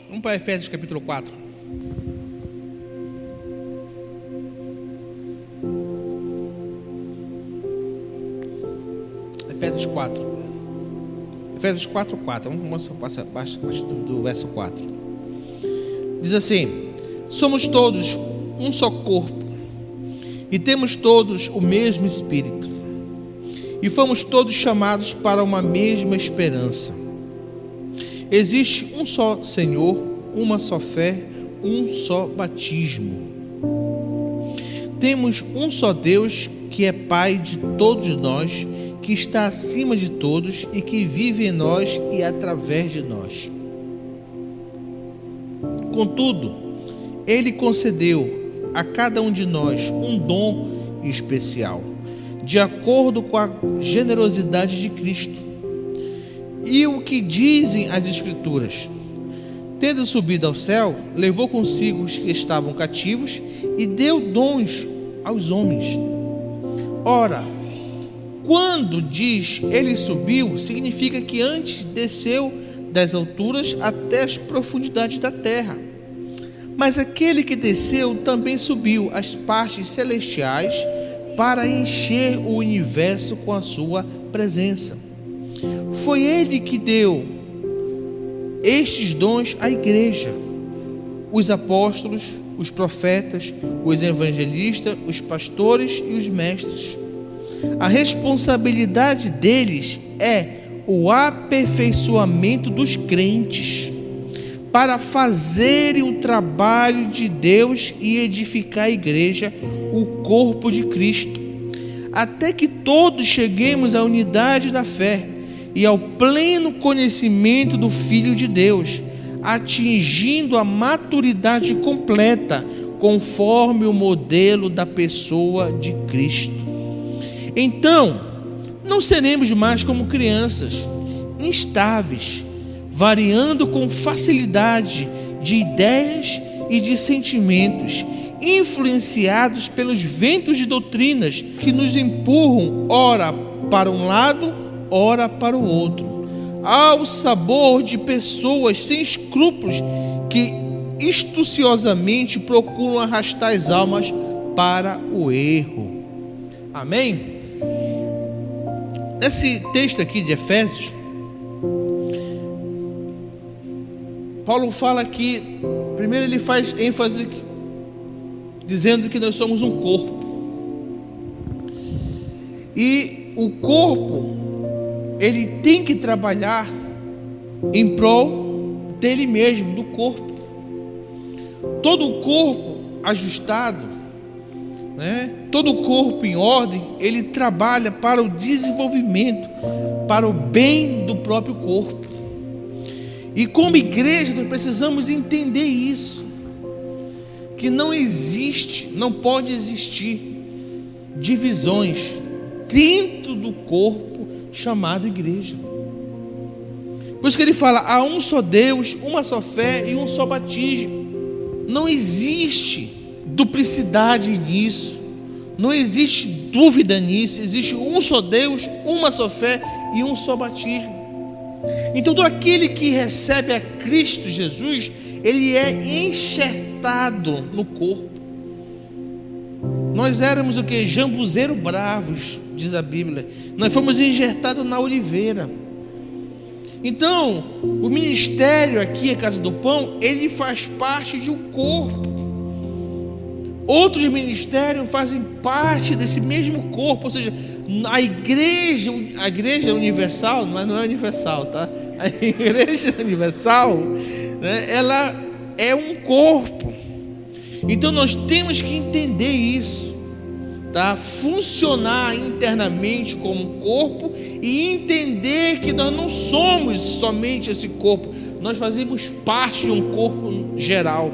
Vamos para Efésios capítulo 4. Efésios 4. Efésios 4:4. Vamos passar abaixo do verso 4. Diz assim: somos todos um só corpo, e temos todos o mesmo Espírito, e fomos todos chamados para uma mesma esperança. Existe um só Senhor, uma só fé, um só batismo. Temos um só Deus, que é Pai de todos nós, que está acima de todos e que vive em nós e através de nós. Contudo, Ele concedeu a cada um de nós um dom especial, de acordo com a generosidade de Cristo. E o que dizem as Escrituras? Tendo subido ao céu, levou consigo os que estavam cativos e deu dons aos homens. Ora, quando diz Ele subiu, significa que antes desceu das alturas até as profundidades da terra. Mas aquele que desceu também subiu às partes celestiais para encher o universo com a sua presença. Foi Ele que deu estes dons à igreja: os apóstolos, os profetas, os evangelistas, os pastores e os mestres. A responsabilidade deles é o aperfeiçoamento dos crentes, para fazerem o trabalho de Deus e edificar a igreja, o corpo de Cristo, até que todos cheguemos à unidade da fé e ao pleno conhecimento do Filho de Deus, atingindo a maturidade completa, conforme o modelo da pessoa de Cristo. Então, não seremos mais como crianças, instáveis, variando com facilidade de ideias e de sentimentos, influenciados pelos ventos de doutrinas que nos empurram ora para um lado, ora para o outro, ao sabor de pessoas sem escrúpulos que astuciosamente procuram arrastar as almas para o erro. Amém? Nesse texto aqui de Efésios, Paulo fala que, primeiro ele faz ênfase dizendo que nós somos um corpo, e o corpo ele tem que trabalhar em prol dele mesmo, do corpo. Todo o corpo ajustado, todo o corpo em ordem, ele trabalha para o desenvolvimento, para o bem do próprio corpo. E como igreja nós precisamos entender isso, que não existe, não pode existir divisões dentro do corpo chamado igreja. Por isso que ele fala: há um só Deus, uma só fé e um só batismo. Não existe duplicidade nisso, não existe dúvida nisso. Existe um só Deus, uma só fé e um só batismo. Então todo aquele que recebe a Cristo Jesus, ele é enxertado no corpo. Nós éramos o que? Jambuzeiro bravos, diz a Bíblia. Nós fomos enxertados na oliveira. Então, o ministério aqui, a Casa do Pão, ele faz parte de um corpo. Outros ministérios fazem parte desse mesmo corpo, ou seja, a igreja universal, mas não é universal, tá? A igreja universal, ela é um corpo. Então nós temos que entender isso, tá? Funcionar internamente como um corpo e entender que nós não somos somente esse corpo, nós fazemos parte de um corpo geral.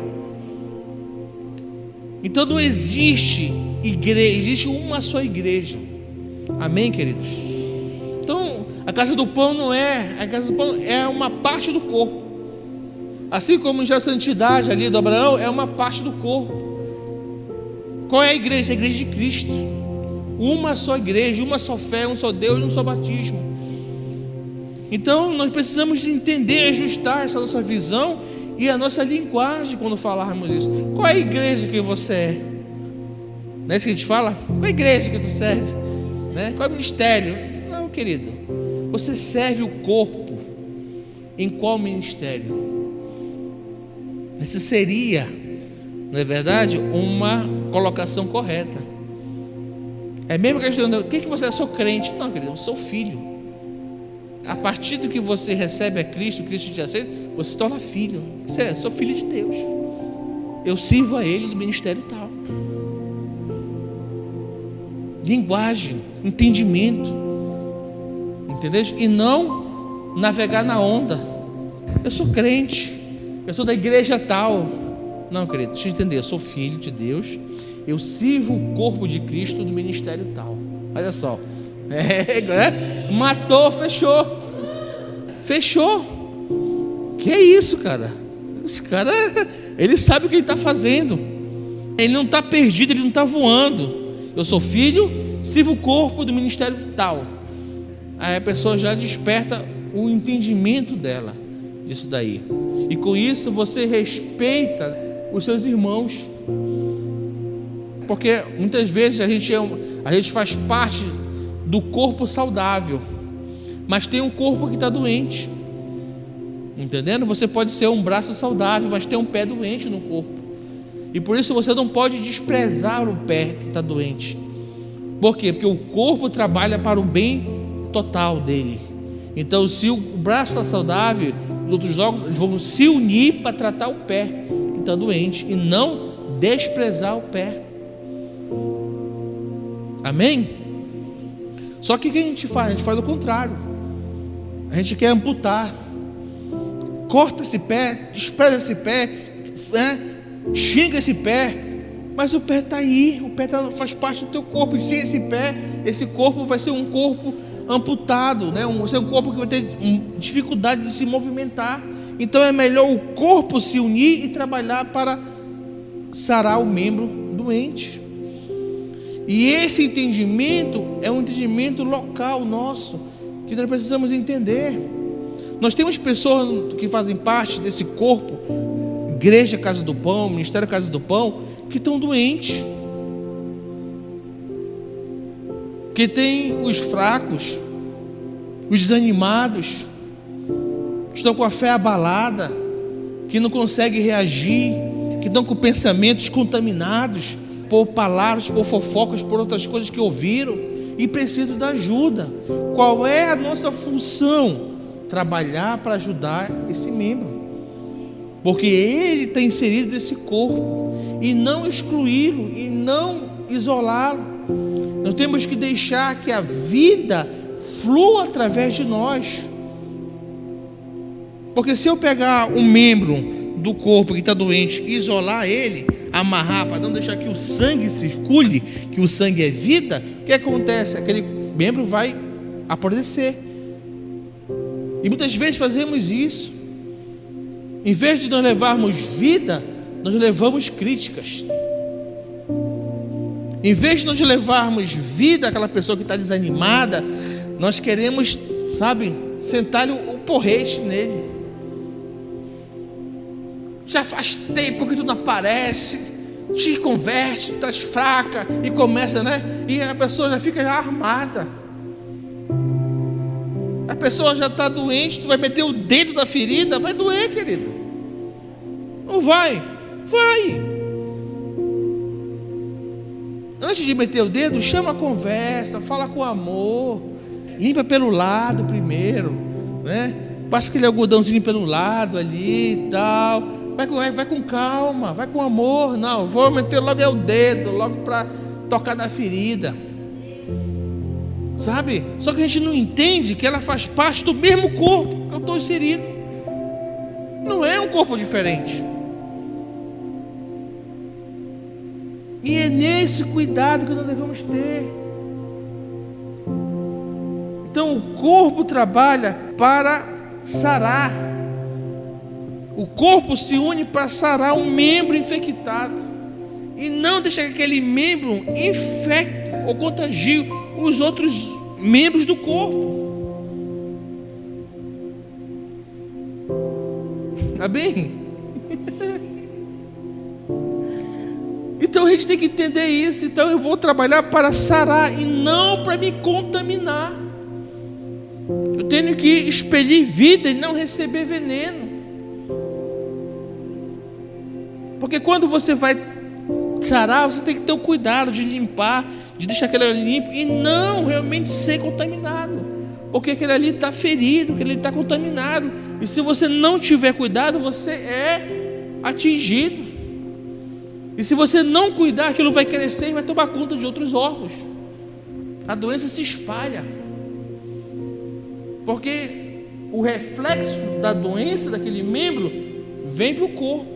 Então não existe igreja, existe uma só igreja. Amém, queridos? Então a Casa do Pão não é, a Casa do Pão é uma parte do corpo. Assim como já a santidade ali do Abraão é uma parte do corpo. Qual é a igreja? A igreja de Cristo. Uma só igreja, uma só fé, um só Deus, um só batismo. Então nós precisamos entender, ajustar essa nossa visão e a nossa linguagem quando falarmos isso. Qual é a igreja que você é? Não é isso que a gente fala? Qual é a igreja que tu serve? Né? Qual é o ministério? Não, querido. Você serve o corpo em qual ministério? Isso seria, não é verdade, uma colocação correta. É mesmo que a gente, o que você é? Eu sou crente. Não, querido, eu sou filho. A partir do que você recebe a Cristo, Cristo te aceita, você se torna filho. Você é, sou filho de Deus. Eu sirvo a Ele no ministério tal. Linguagem, entendimento, entendeu? E não navegar na onda. Eu sou crente, eu sou da igreja tal. Não, querido, deixa eu entender. Eu sou filho de Deus. Eu sirvo o corpo de Cristo no ministério tal. Olha só. Matou, fechou. Que é isso, cara? Esse cara, ele sabe o que ele está fazendo. Ele não está perdido, ele não está voando. Eu sou filho, sirvo o corpo do ministério tal. Aí a pessoa já desperta o entendimento dela disso daí. E com isso você respeita os seus irmãos. Porque muitas vezes a gente faz parte do corpo saudável, mas tem um corpo que está doente. Entendendo? Você pode ser um braço saudável, mas tem um pé doente no corpo. E por isso você não pode desprezar o pé que está doente. Por quê? Porque o corpo trabalha para o bem total dele. Então, se o braço está saudável, os outros órgãos vão se unir para tratar o pé que está doente e não desprezar o pé. Amém? Só que o que a gente faz? A gente faz o contrário. A gente quer amputar. Corta esse pé, despreza esse pé, xinga esse pé, mas o pé está aí, o pé faz parte do teu corpo, e sem esse pé, esse corpo vai ser um corpo amputado, né? Vai ser um corpo que vai ter dificuldade de se movimentar. Então é melhor o corpo se unir e trabalhar para sarar o membro doente. E esse entendimento é um entendimento local nosso, que nós precisamos entender. Nós temos pessoas que fazem parte desse corpo, Igreja Casa do Pão, Ministério Casa do Pão, que estão doentes, que tem os fracos, os desanimados, estão com a fé abalada, que não conseguem reagir, que estão com pensamentos contaminados por palavras, por fofocas, por outras coisas que ouviram e precisam da ajuda. Qual é a nossa função? Trabalhar para ajudar esse membro, porque ele está inserido nesse corpo, e não excluí-lo, e não isolá-lo. Nós temos que deixar que a vida flua através de nós. Porque se eu pegar um membro do corpo que está doente e isolar ele, amarrar para não deixar que o sangue circule, que o sangue é vida, o que acontece? Aquele membro vai apodrecer. E muitas vezes fazemos isso. Em vez de nós levarmos vida, nós levamos críticas. Em vez de nós levarmos vida àquela pessoa que está desanimada, nós queremos, sentar o porrete nele. Já faz tempo que tu não aparece, te converte, tu estás fraca, e começa, E a pessoa já fica armada. A pessoa já está doente, tu vai meter o dedo na ferida, vai doer, querido. Não vai? Vai. Antes de meter o dedo, chama a conversa, fala com amor, limpa pelo lado primeiro, Passa aquele algodãozinho pelo lado ali e tal. Vai com calma, vai com amor. Não, vou meter logo o dedo, logo para tocar na ferida. Só que a gente não entende que ela faz parte do mesmo corpo que eu estou inserido. Não é um corpo diferente. E é nesse cuidado que nós devemos ter. Então o corpo trabalha para sarar. O corpo se une para sarar um membro infectado. E não deixar que aquele membro infecte ou contagie os outros membros do corpo. Amém? Então a gente tem que entender isso. Então eu vou trabalhar para sarar e não para me contaminar. Eu tenho que expelir vida e não receber veneno. Porque quando você vai sarar, você tem que ter o cuidado de limpar, de deixar aquele ali limpo e não realmente ser contaminado. Porque aquele ali está ferido, aquele ali está contaminado. E se você não tiver cuidado, você é atingido. E se você não cuidar, aquilo vai crescer e vai tomar conta de outros órgãos. A doença se espalha. Porque o reflexo da doença daquele membro vem para o corpo.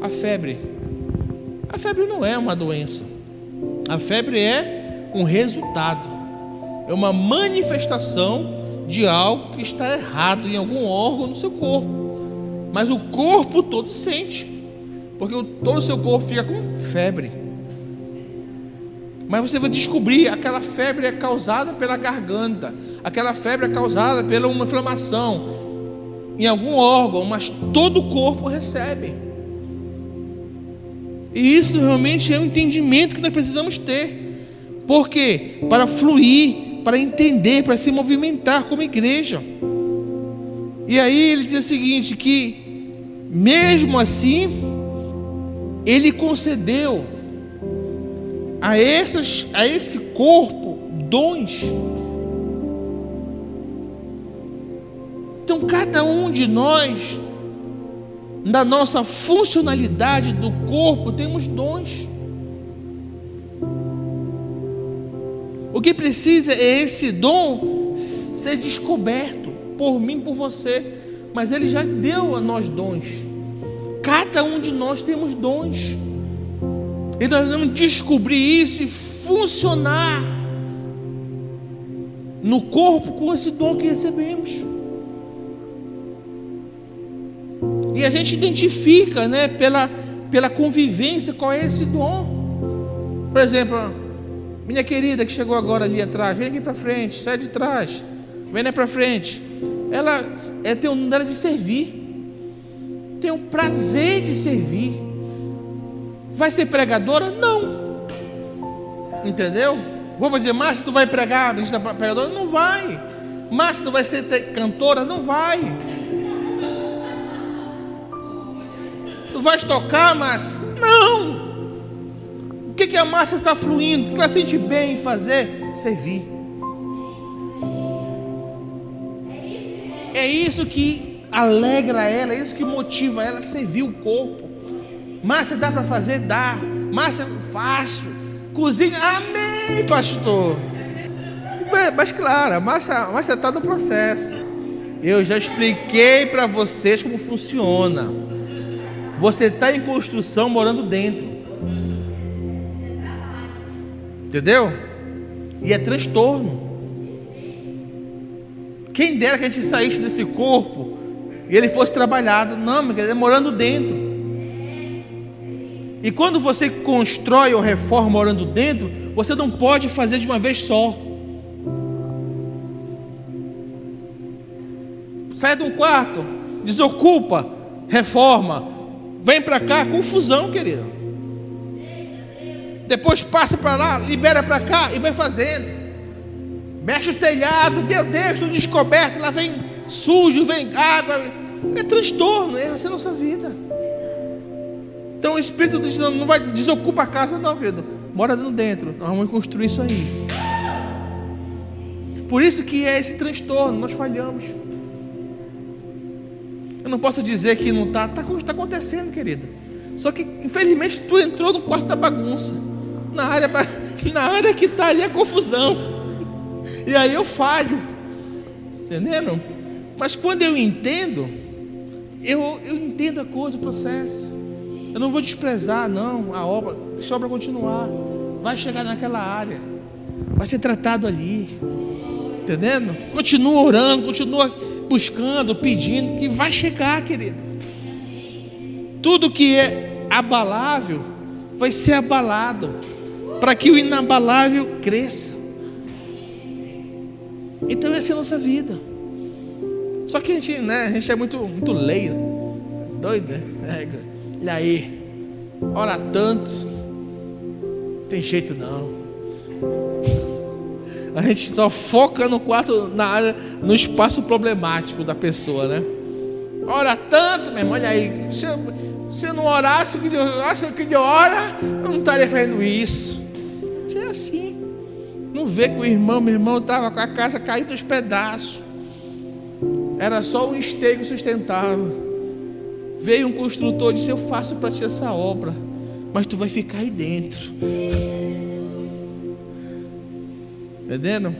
A febre. A febre não é uma doença. A febre é um resultado. É uma manifestação de algo que está errado em algum órgão do seu corpo. Mas o corpo todo sente. Porque todo o seu corpo fica com febre. Mas você vai descobrir, aquela febre é causada pela garganta. Aquela febre é causada pela uma inflamação em algum órgão, mas todo o corpo recebe. E isso realmente é um entendimento que nós precisamos ter. Por quê? Para fluir, para entender, para se movimentar como igreja. E aí ele diz o seguinte, que mesmo assim, ele concedeu a esse corpo dons. Então cada um de nós, na nossa funcionalidade do corpo, temos dons. O que precisa é esse dom ser descoberto por mim, por você. Mas Ele já deu a nós dons. Cada um de nós temos dons. E nós vamos descobrir isso e funcionar no corpo com esse dom que recebemos. E a gente identifica, né, pela convivência, qual é esse dom. Por exemplo, minha querida que chegou agora ali atrás, vem aqui para frente, sai de trás, vem lá para frente. Ela tem o dom dela de servir, tem o prazer de servir. Vai ser pregadora? Não. Entendeu? Vamos dizer, Márcia, tu vai pregar, pregadora? Não vai. Márcia, tu vai ser cantora? Não vai. Tu vais tocar, Márcia? Não. O que a Márcia está fluindo? O que ela sente bem em fazer? Servir. É isso que alegra ela, é isso que motiva ela a servir o corpo. Márcia, dá para fazer? Dá. Márcia, faço. Cozinha? Amém, pastor. Mas claro, a Márcia está no processo. Eu já expliquei para vocês como funciona. Você está em construção morando dentro. Entendeu? E é transtorno. Quem dera que a gente saísse desse corpo e ele fosse trabalhado. Não, meu querido, é morando dentro. E quando você constrói ou reforma morando dentro, você não pode fazer de uma vez só. Sai de um quarto, desocupa, reforma, vem para cá, confusão, querido. Depois passa para lá, libera para cá e vai fazendo. Mexe o telhado, meu Deus, tudo descoberto, lá vem sujo, vem água. É transtorno, essa é a nossa vida. Então o Espírito diz, não vai desocupa a casa não, querido. Mora dentro, nós vamos construir isso aí. Por isso que é esse transtorno, nós falhamos. Eu não posso dizer que não está acontecendo, querido. Só que infelizmente tu entrou no quarto da bagunça. Na área que está ali a confusão. E aí eu falho. Entendendo? Mas quando eu entendo, eu entendo a coisa, o processo. Eu não vou desprezar, não, a obra. Deixa a obra continuar. Vai chegar naquela área. Vai ser tratado ali. Entendendo? Continua orando, continua buscando, pedindo, que vai chegar, querido. Tudo que é abalável vai ser abalado, para que o inabalável cresça. Então essa é a nossa vida. Só que a gente é muito leio, doido, né? E aí, ora tanto, Tem jeito não. A gente só foca no quarto, na área, no espaço problemático da pessoa, né? Ora tanto, meu irmão, olha aí. Se eu não orasse, acho que de hora, eu não estaria fazendo isso. É assim. Não vê que meu irmão estava com a casa caída aos pedaços. Era só um esteio que sustentava. Veio um construtor e disse: eu faço para ti essa obra, mas tu vai ficar aí dentro. Entendendo?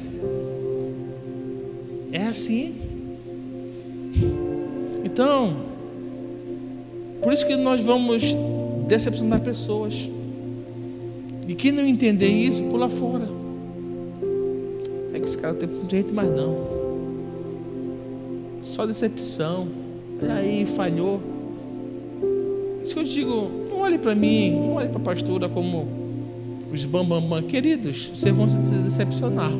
É assim. Então, por isso que nós vamos decepcionar pessoas. E quem não entender isso, pula fora. É que esse cara não tem jeito mais não. Só decepção. E aí, falhou. Isso que eu te digo, não olhe para mim, não olhe para a pastora como os bambambam. Queridos, vocês vão se decepcionar.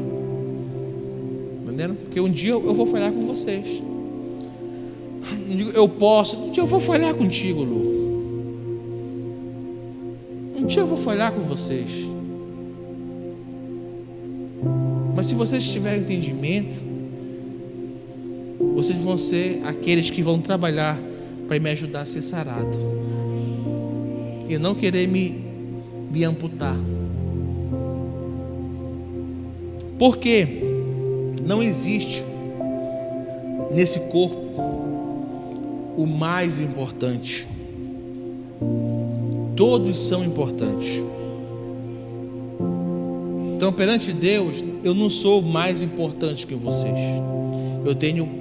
Entendendo? Porque um dia eu vou falhar com vocês. Eu posso, um dia eu vou falhar contigo, Lu. Um dia eu vou falhar com vocês. Mas se vocês tiverem entendimento, vocês vão ser aqueles que vão trabalhar para me ajudar a ser sarado. E não querer me amputar. Porque não existe nesse corpo o mais importante. Todos são importantes. Então, perante Deus, eu não sou mais importante que vocês.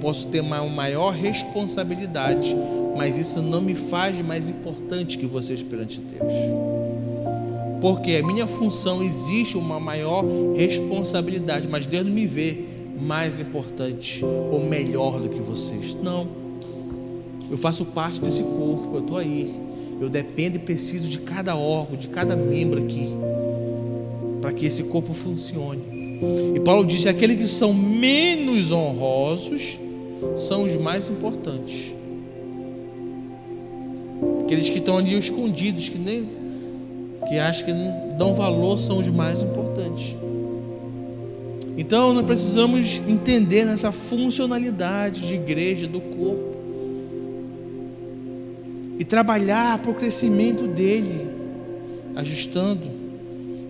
Posso ter uma maior responsabilidade, mas isso não me faz mais importante que vocês perante Deus. Porque a minha função existe uma maior responsabilidade, mas Deus não me vê mais importante ou melhor do que vocês. Não. Eu faço parte desse corpo, eu estou aí. Eu dependo e preciso de cada órgão, de cada membro aqui, para que esse corpo funcione. E Paulo diz: aqueles que são menos honrosos são os mais importantes. Aqueles que estão ali escondidos, que acham que não dão valor, são os mais importantes. Então nós precisamos entender nessa funcionalidade de igreja, do corpo, e trabalhar para o crescimento dele, ajustando,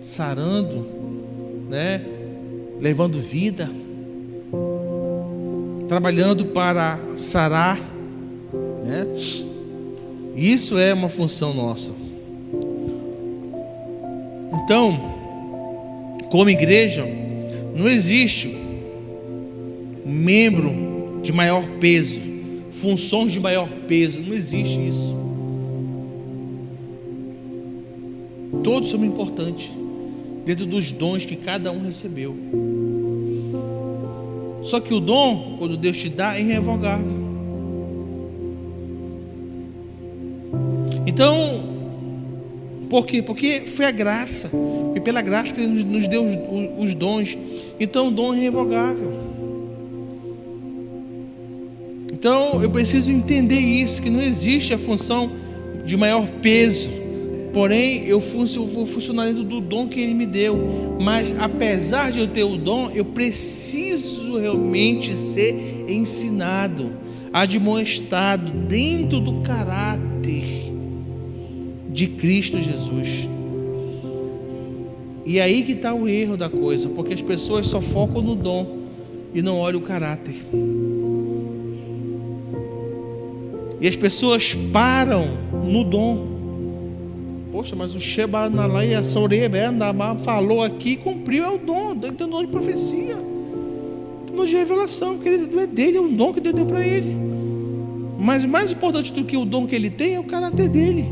sarando, né? Levando vida, trabalhando para sarar, né? Isso é uma função nossa. Então, como igreja, não existe membro de maior peso, funções de maior peso, não existe isso. Todos são importantes dentro dos dons que cada um recebeu. Só que o dom, quando Deus te dá, é irrevogável. Então, por quê? Porque foi a graça, e pela graça que Ele nos deu os dons. Então o dom é irrevogável. Então eu preciso entender isso, que não existe a função de maior peso. Porém, eu vou funcionar dentro do dom que Ele me deu. Mas apesar de eu ter o dom, eu preciso realmente ser ensinado, admoestado dentro do caráter de Cristo Jesus. E aí que está o erro da coisa, porque as pessoas só focam no dom e não olham o caráter. E as pessoas param no dom. Poxa, mas o Shebanalai e a Sorebendama falou aqui e cumpriu, é o dom, então dom de profecia, dom de revelação, querido, é dele, é o dom que Deus deu para ele. Mas mais importante do que o dom que ele tem é o caráter dele.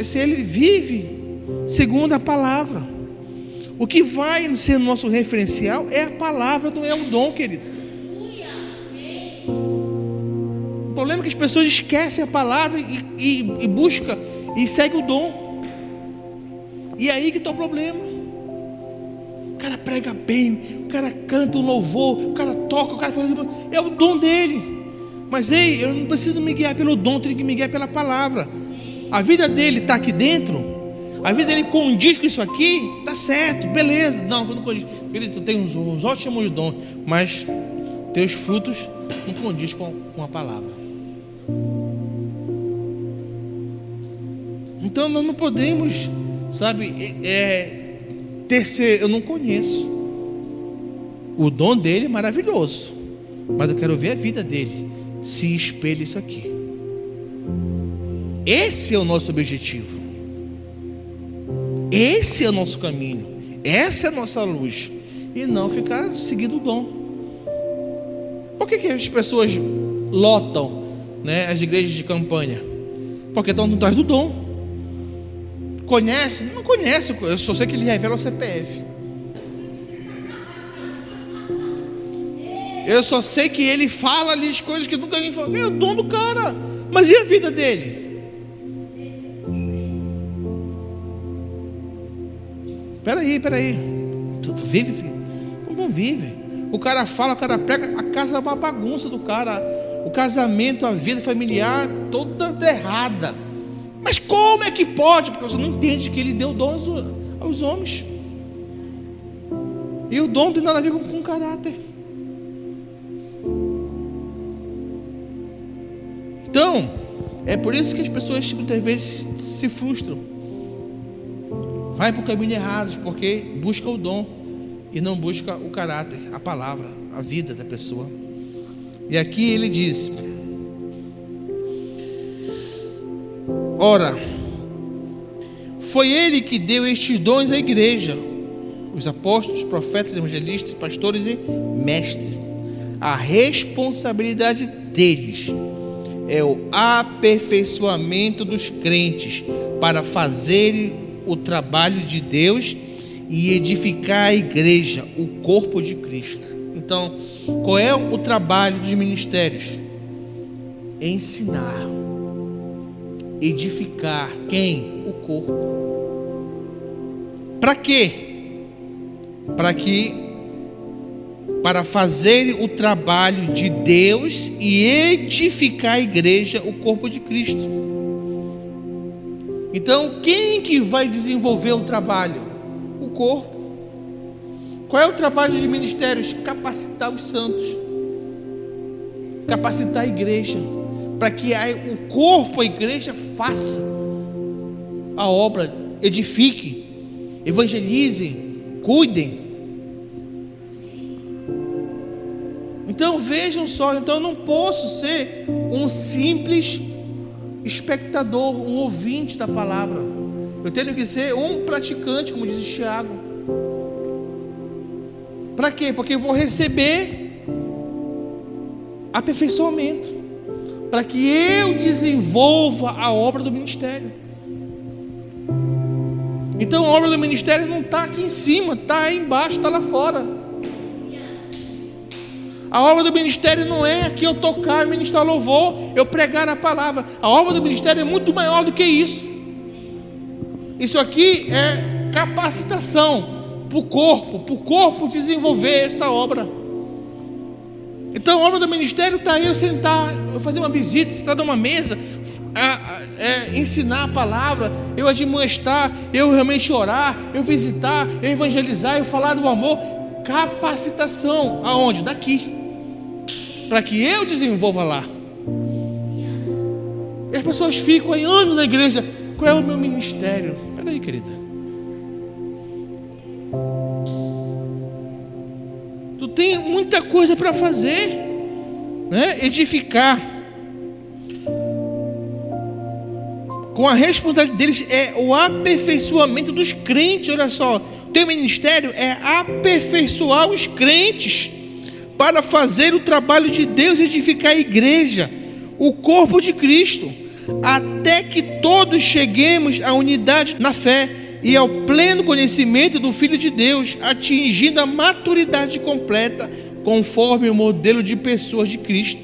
Se ele vive segundo a palavra, o que vai ser nosso referencial é a palavra, não é o dom, querido. O problema é que as pessoas esquecem a palavra e buscam e seguem o dom. E aí que está o problema. O cara prega bem, o cara canta um louvor, o cara toca, o cara faz, é o dom dele. Mas ei, eu não preciso me guiar pelo dom, tenho que me guiar pela palavra. A vida dele está aqui dentro. A vida dele condiz com isso aqui, tá certo, beleza. Não condiz. Ele tem uns ótimos dons, mas teus frutos não condiz com a palavra. Então nós não podemos, sabe, eu não conheço. O dom dele é maravilhoso, mas eu quero ver a vida dele se espelha isso aqui. Esse é o nosso objetivo. Esse é o nosso caminho. Essa é a nossa luz. E não ficar seguindo o dom. Por que as pessoas lotam, né, as igrejas de campanha? Porque estão atrás do dom. Conhece? Não conhece. Eu só sei que ele revela o CPF. Eu só sei que ele fala ali as coisas que nunca ninguém falou. É o dom do cara. Mas e a vida dele? Peraí. Tu vive assim? Não vive. O cara fala, o cara prega, a casa é uma bagunça do cara. O casamento, a vida familiar, toda errada. Mas como é que pode? Porque você não entende que ele deu dons aos homens. E o dom não tem nada a ver com caráter. Então, é por isso que as pessoas muitas vezes se frustram. Vai para o caminho errado, porque busca o dom e não busca o caráter, a palavra, a vida da pessoa. E aqui ele diz: ora, foi ele que deu estes dons à igreja, os apóstolos, profetas, evangelistas, pastores e mestres. A responsabilidade deles é o aperfeiçoamento dos crentes para fazerem o trabalho de Deus e edificar a igreja, o corpo de Cristo. Então, qual é o trabalho dos ministérios? Ensinar, edificar quem? O corpo. Para quê? Para fazer o trabalho de Deus e edificar a igreja, o corpo de Cristo. Então, quem que vai desenvolver o trabalho? O corpo. Qual é o trabalho dos ministérios? Capacitar os santos, capacitar a igreja, para que o corpo, a igreja, faça a obra, edifique, evangelize, cuidem. Então vejam só, então eu não posso ser um simples espectador, um ouvinte da palavra. Eu tenho que ser um praticante, como diz Tiago. Para quê? Porque eu vou receber aperfeiçoamento, para que eu desenvolva a obra do ministério. Então a obra do ministério não está aqui em cima, está aí embaixo, está lá fora. A obra do ministério não é aqui eu tocar, ministrar louvor, eu pregar a palavra. A obra do ministério é muito maior do que isso. Isso aqui é capacitação para o corpo desenvolver esta obra. Então a obra do ministério está aí eu sentar, eu fazer uma visita, sentar numa mesa, ensinar a palavra, eu admoestar, eu realmente orar, eu visitar, eu evangelizar, eu falar do amor. Capacitação, aonde? Daqui. Para que eu desenvolva lá. E as pessoas ficam aí anos na igreja. Qual é o meu ministério? Espera aí, querida. Tu tem muita coisa para fazer, né? Edificar. Com a responsabilidade deles é o aperfeiçoamento dos crentes. Olha só, teu ministério é aperfeiçoar os crentes para fazer o trabalho de Deus e edificar a igreja, o corpo de Cristo, até que todos cheguemos à unidade na fé e ao pleno conhecimento do Filho de Deus, atingindo a maturidade completa, conforme o modelo de pessoas de Cristo.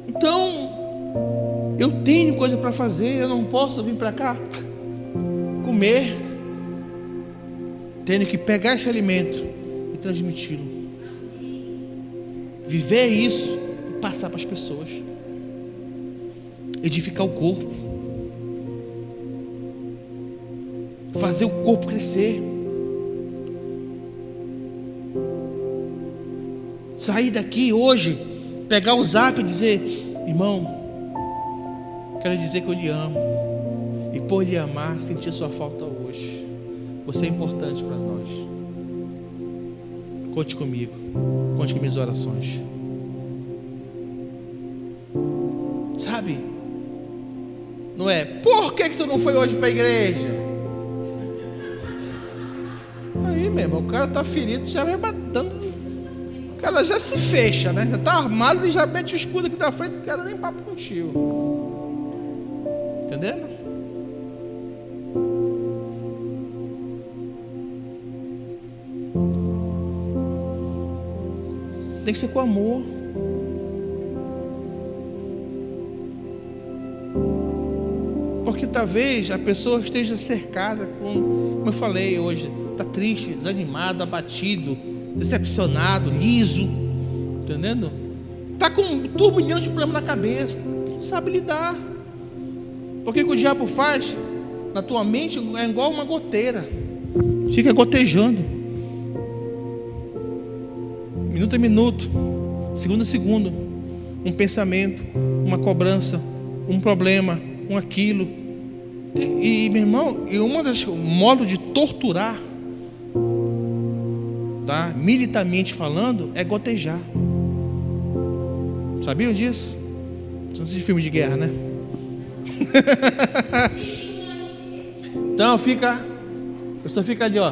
Então, eu tenho coisa para fazer, eu não posso vir para cá comer, tenho que pegar esse alimento e transmiti-lo, viver isso e passar para as pessoas, edificar o corpo. fazer o corpo crescer. Sair daqui hoje, pegar o zap e dizer: irmão, quero dizer que eu lhe amo, e por lhe amar, sentir sua falta hoje. Você é importante para nós. Conte comigo, conte com minhas orações. Sabe? Não é, por que tu não foi hoje para a igreja? Aí mesmo, o cara está ferido, já vai matando. O cara já se fecha, né? Já está armado e já mete o escudo aqui da frente. O cara nem papo contigo. Entendendo? Tem que ser com amor. Porque talvez a pessoa esteja cercada com, como eu falei hoje, está triste, desanimado, abatido, decepcionado, liso, entendendo? Está com um turbilhão de problema na cabeça, não sabe lidar. Porque o que o diabo faz na tua mente é igual uma goteira, fica gotejando, minuto a minuto, segundo a segundo, um pensamento, uma cobrança, um problema, um aquilo. E meu irmão, e um dos modos de torturar, tá, militarmente falando, é gotejar. Sabiam disso? Não sei se filme de guerra, né? Então a pessoa fica ali, ó.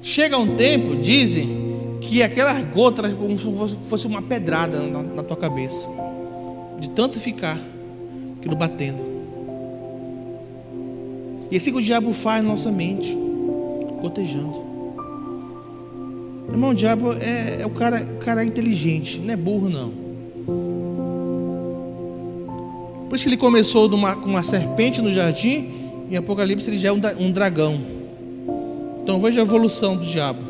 Chega um tempo, dizem que aquela gota como se fosse uma pedrada na tua cabeça, de tanto ficar aquilo batendo. E assim que o diabo faz na nossa mente, gotejando. Irmão, o diabo é o cara inteligente, não é burro não. Por isso que ele começou com uma serpente no jardim. Em Apocalipse ele já é um dragão. Então veja a evolução do diabo.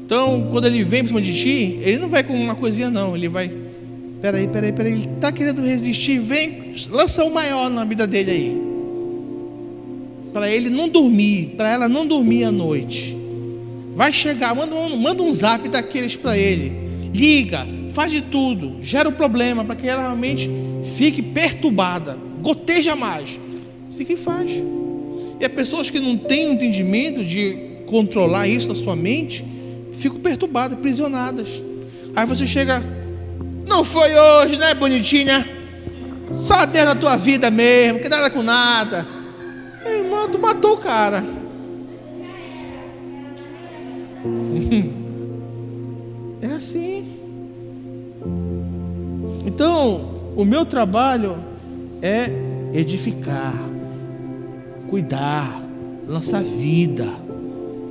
Então quando ele vem para cima de ti, ele não vai com uma coisinha não. Ele vai, peraí, ele está querendo resistir, vem, lança o maior na vida dele aí, para ele não dormir, para ela não dormir à noite. Vai chegar, manda um zap daqueles para ele, liga, faz de tudo, gera o problema para que ela realmente fique perturbada, goteja mais. Assim que faz. E as pessoas que não têm o entendimento de controlar isso na sua mente, ficam perturbadas, aprisionadas. Aí você chega: não foi hoje, né, bonitinha? Só Deus na tua vida mesmo, que nada com nada. Meu irmão, tu matou o cara. É assim. Então, o meu trabalho é edificar, cuidar, lançar vida.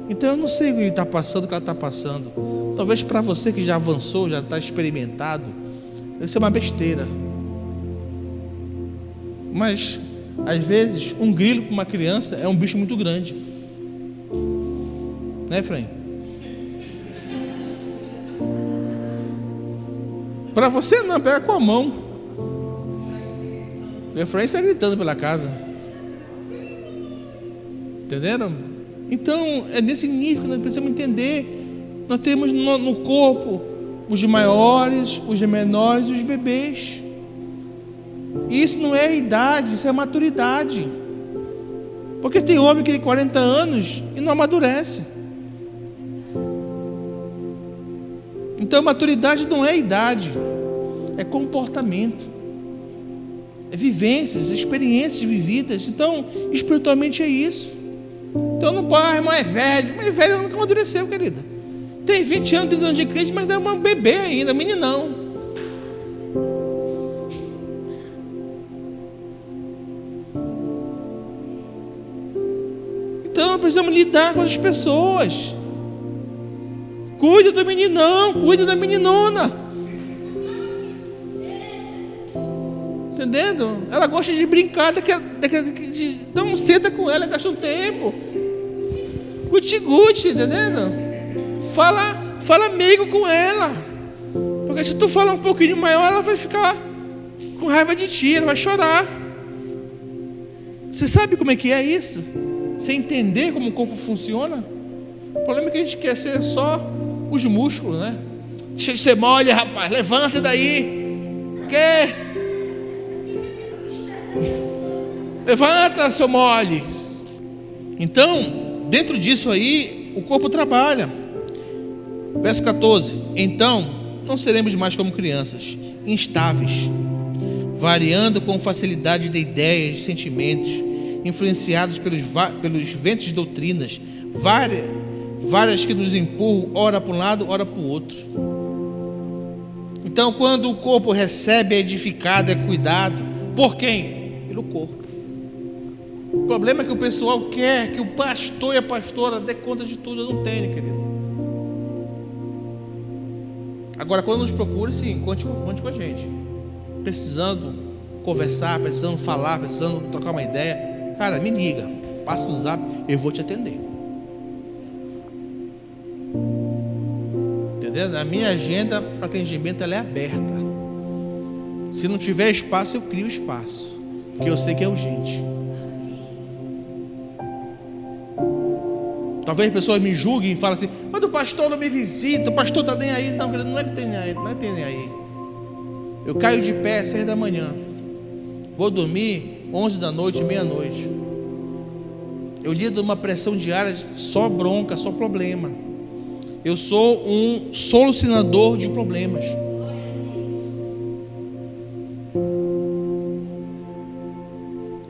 Então eu não sei o que ele está passando, o que ela está passando. Talvez para você que já avançou, já está experimentado, deve ser uma besteira. Mas às vezes um grilo para uma criança é um bicho muito grande, né, Efraim? Para você não, pega com a mão. O Efraim está gritando pela casa. Entenderam? Então é nesse nível que nós precisamos entender. Nós temos no corpo os de maiores, os de menores e os bebês. E isso não é idade, isso é maturidade. Porque tem homem que tem 40 anos e não amadurece. Então maturidade não é idade, é comportamento, é vivências, experiências vividas. Então espiritualmente é isso. Então não pode, irmão é velho, mas velho nunca amadureceu, querida. Tem 20 anos, 30 anos de crente, mas é um bebê ainda, meninão. Então precisamos lidar com as pessoas. Cuida do meninão, cuida da meninona. Entendendo? Ela gosta de brincar, então senta com ela, gasta um tempo. Guti-guti, entendendo? Fala amigo com ela. Porque se tu falar um pouquinho maior, ela vai ficar com raiva de ti, ela vai chorar. Você sabe como é que é isso? Você entender como o corpo funciona? O problema é que a gente quer ser só os músculos, né? Deixa de ser mole, rapaz, levanta daí. Que? Levanta, seu mole. Então, dentro disso aí, o corpo trabalha. Verso 14. Então, não seremos mais como crianças, instáveis, variando com facilidade de ideias, de sentimentos, influenciados pelos ventos de doutrinas, várias que nos empurram, ora para um lado, ora para o outro. Então, quando o corpo recebe, é edificado, é cuidado, por quem? Pelo corpo. O problema é que o pessoal quer que o pastor e a pastora dê conta de tudo. Eu não tenho, querido. Agora, quando nos procura, sim, conte com a gente. Precisando conversar, precisando falar, precisando trocar uma ideia, cara, me liga, passa no zap, eu vou te atender. Entendeu? A minha agenda para atendimento, ela é aberta. Se não tiver espaço, eu crio espaço, porque eu sei que é urgente. Talvez as pessoas me julguem e falem assim: mas o pastor não me visita, o pastor está nem aí. Não, não é que tem nem aí, não é que tem nem aí. Eu caio de pé às 6 da manhã, vou dormir 11 da noite, meia-noite. Eu lido uma pressão diária, só bronca, só problema. Eu sou um solucionador de problemas.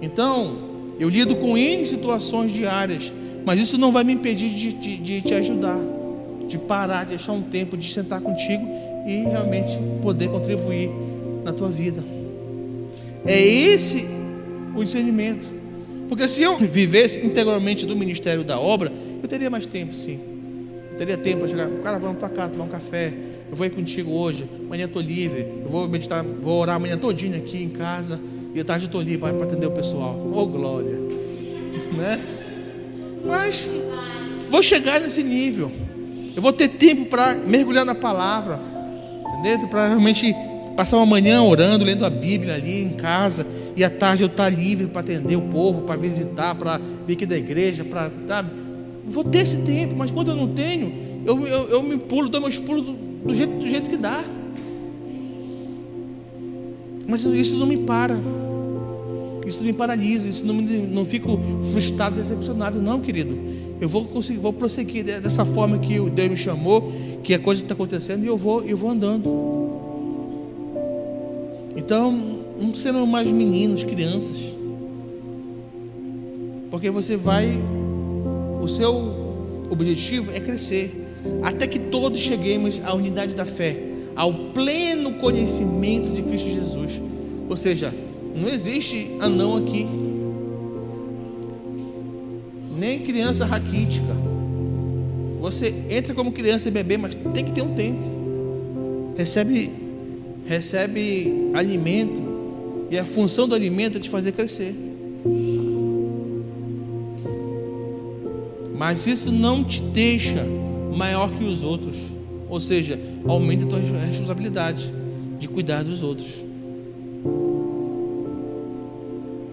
Então, eu lido com N situações diárias, mas isso não vai me impedir de te ajudar, de parar, de achar um tempo, de sentar contigo e realmente poder contribuir na tua vida. É esse o discernimento. Porque se eu vivesse integralmente do ministério da obra, eu teria mais tempo, sim. Eu teria tempo para chegar, cara, vamos para cá, tomar um café, eu vou ir contigo hoje, amanhã estou livre, eu vou meditar, vou orar amanhã todinho aqui em casa, e à tarde estou livre para atender o pessoal. Oh, glória! Né? Mas vou chegar nesse nível. Eu vou ter tempo para mergulhar na palavra, entendeu? Para realmente passar uma manhã orando, lendo a Bíblia ali em casa, e à tarde eu estar livre para atender o povo, para visitar, para vir aqui da igreja, para, sabe? Vou ter esse tempo, mas quando eu não tenho, eu me pulo, dou meus pulos do jeito que dá. Mas isso não me para. Isso não me paralisa, isso não fico frustrado, decepcionado, não, querido. Eu vou prosseguir dessa forma que Deus me chamou, que a coisa está acontecendo, e eu vou andando. Então, não serão mais meninos, crianças, porque o seu objetivo é crescer, até que todos cheguemos à unidade da fé, ao pleno conhecimento de Cristo Jesus. Ou seja, não existe anão aqui, nem criança raquítica. Você entra como criança e bebê, mas tem que ter um tempo. Recebe alimento, e a função do alimento é te fazer crescer. Mas isso não te deixa maior que os outros. Ou seja, aumenta a tua responsabilidade de cuidar dos outros.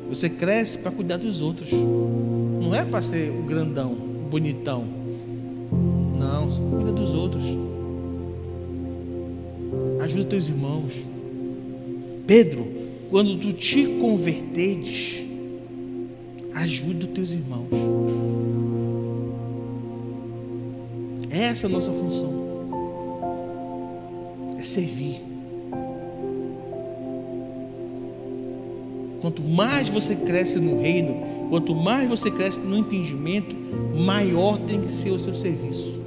Você cresce para cuidar dos outros. Não é para ser o grandão, o bonitão. Não, você cuida dos outros. Ajuda teus irmãos. Pedro, quando tu te converteres, ajuda os teus irmãos. Essa é a nossa função. É servir. Quanto mais você cresce no reino, quanto mais você cresce no entendimento, maior tem que ser o seu serviço.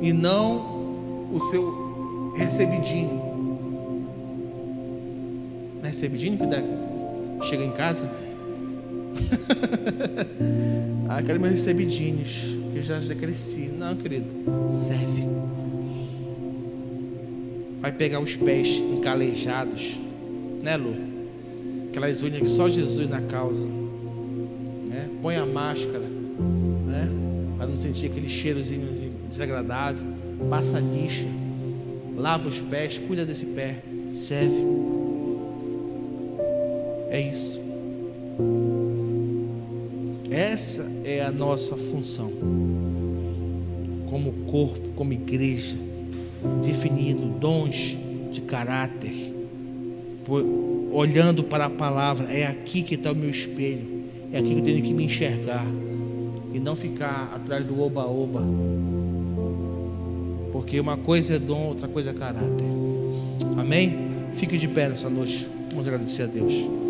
E não o seu recebidinho. Não é recebidinho que chega em casa? Quero meus recebidinhos, que eu já cresci. Não, querido, serve. Vai pegar os pés encalejados, né, Lu? Aquelas unhas que só Jesus na causa, né? Põe a máscara, né? Para não sentir aquele cheirozinho desagradável. Passa a lixa, lava os pés, cuida desse pé, serve. É isso. Essa é a nossa função como corpo, como igreja, definido dons de caráter, olhando para a palavra. É aqui que está o meu espelho, é aqui que eu tenho que me enxergar e não ficar atrás do oba-oba, porque uma coisa é dom, outra coisa é caráter. Amém? Fique de pé nessa noite, vamos agradecer a Deus.